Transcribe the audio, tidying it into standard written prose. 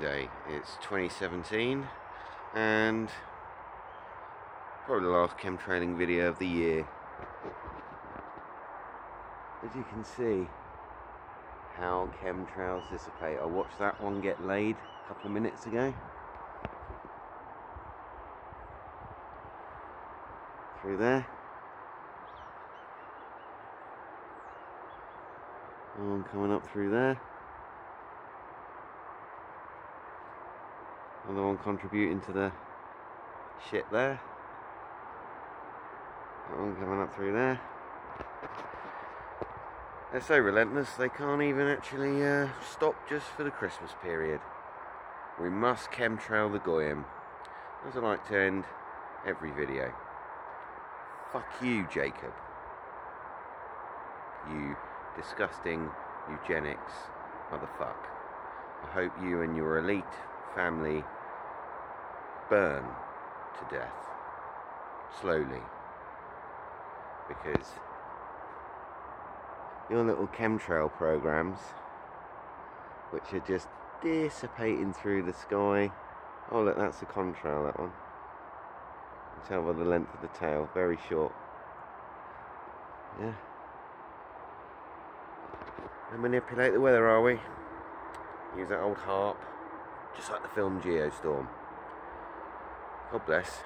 Day. It's 2017 and probably the last chemtrailing video of the year. As you can see how chemtrails dissipate. I watched that one get laid a couple of minutes ago. Through there. One coming up through there. Another one contributing to the shit there. That one coming up through there. They're so relentless they can't even actually stop just for the Christmas period. We must chemtrail the goyim. As I like to end every video. Fuck you, Jacob. You disgusting eugenics motherfuck. I hope you and your elite family burn to death slowly, because your little chemtrail programs, which are just dissipating through the sky. Oh look, that's a contrail, that one. You can tell by the length of the tail, very short. Yeah. And manipulate the weather, are we? Use that old harp. Just like the film Geostorm. God bless.